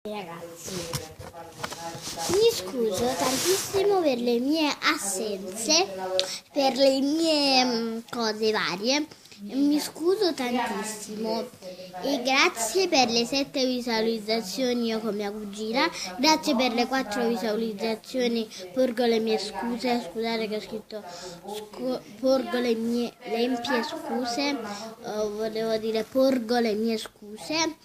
Ragazzi, mi scuso tantissimo per le mie assenze, per le mie cose varie, mi scuso tantissimo e grazie per le 7 visualizzazioni io con mia cugina, grazie per le 4 visualizzazioni, porgo le mie scuse, scusate che ho scritto porgo le mie empie scuse, volevo dire porgo le mie scuse.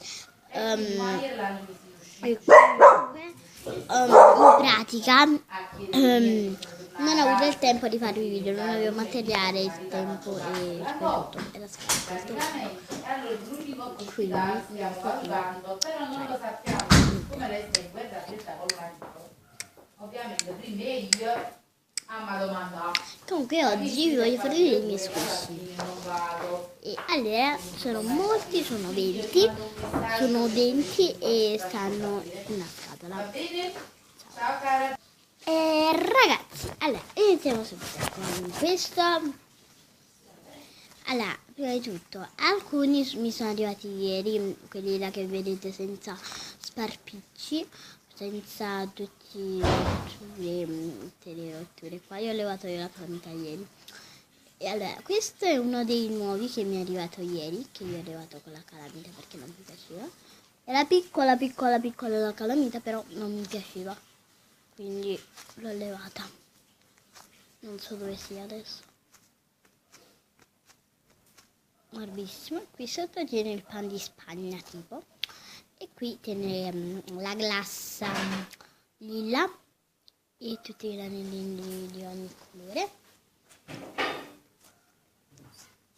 E comunque, in pratica non ho avuto il tempo di farvi video, non avevo materiale, il tempo e soprattutto era scarso il tempo. Quindi non potevo Comunque oggi vi voglio fare vedere i miei squishy. E allora sono molti, sono 20 e stanno in una scatola. Ragazzi, allora iniziamo subito con questo. Allora, prima di tutto, alcuni mi sono arrivati ieri, quelli là che vedete senza sparpicci, senza tutte le rotture qua. Io ho levato la calamità ieri. E allora, questo è uno dei nuovi che mi è arrivato ieri, che io ho levato con la calamita perché non mi piaceva. Era piccola la calamita, però non mi piaceva, quindi l'ho levata. Non so dove sia adesso. Morbidissimo. Qui sotto tiene il pan di Spagna tipo, e qui tiene la glassa lilla e tutti i granellini di ogni colore.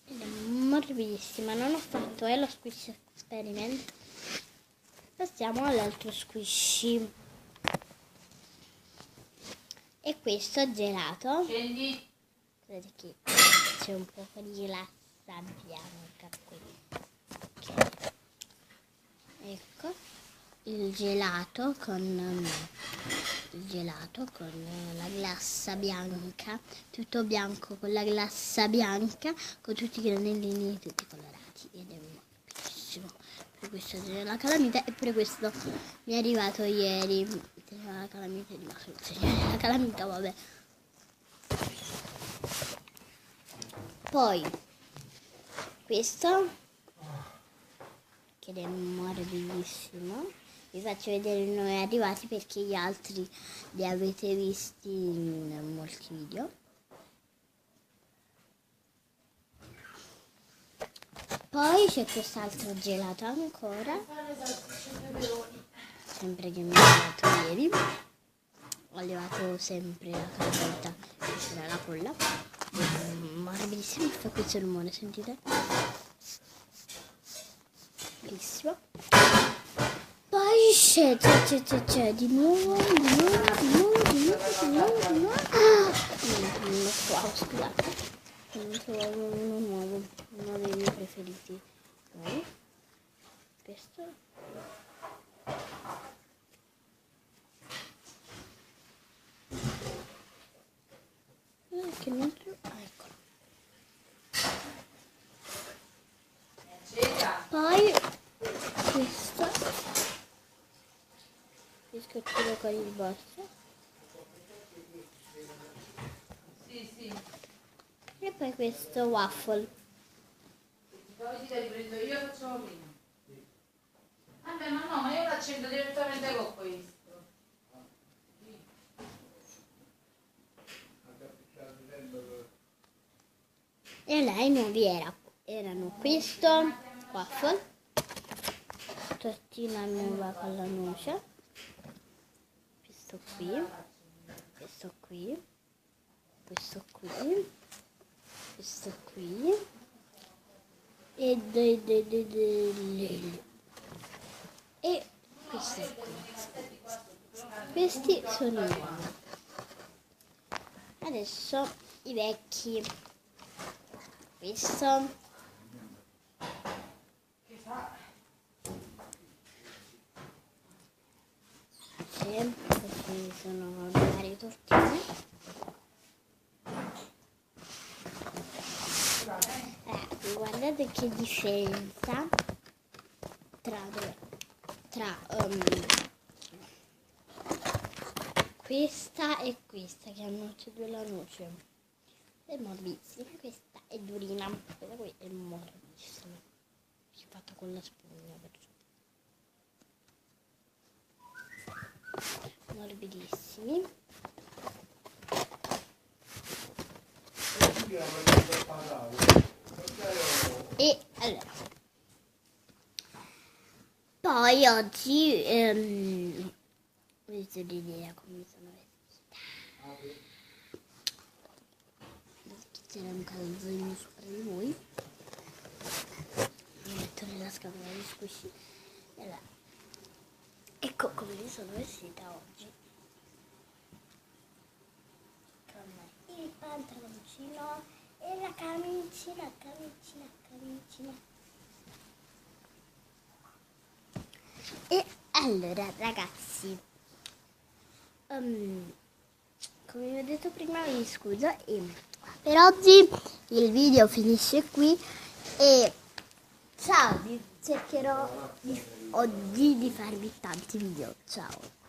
Ed è morbidissima, non ho fatto lo squish experiment. Passiamo all'altro squishy, e questo è gelato. Vedete che c'è un po' di glassa bianca qui. Okay. Ecco il gelato con la glassa bianca, tutto bianco con la glassa bianca, con tutti i granellini tutti colorati, ed è bellissimo. Per questo è la calamita, e per questo mi è arrivato ieri. La calamita è rimasto la calamita, vabbè. Poi questo che è morbidissimo, vi faccio vedere i nuovi arrivati perché gli altri li avete visti in molti video. Poi c'è quest'altro gelato ancora, sempre che mi ha levato ieri. Ho levato sempre la calamita, c'era la colla, morbidissimo, fa questo rumore, sentite? Bellissimo. Poi c'è di nuovo. Scusate. Non trovo uno nuovo, uno dei miei preferiti. Poi questo. Che non trovo. Eccolo. Poi questo biscottino con il boss. E poi questo waffle. Ti riprendo io, facciamo prima. Vabbè, ma io l'accendo direttamente con questo. E là i nuovi erano questo waffle, tortina nuova con la noce, questo qui, questo qui, questo qui, questo qui e questo qui. Questi sono i nuovi. Adesso i vecchi. Questo sì, questi sono le varie tortine. Guardate che differenza tra questa e questa che hanno tutte e due la noce. È morbidissima, questa è durina, questa qui è morbidissima. Si è fatta con la spugna, perciò. Morbidissimi. E allora, poi oggi vedete l'idea come mi sono vestita. C'era un calzino sopra di voi, lo metto nella scatola di squishy. Allora, ecco come mi sono vestita oggi, con il pantaloncino e la camicina. E allora ragazzi, come vi ho detto prima vi scuso e per oggi il video finisce qui e ciao, cercherò oggi di farvi tanti video, ciao.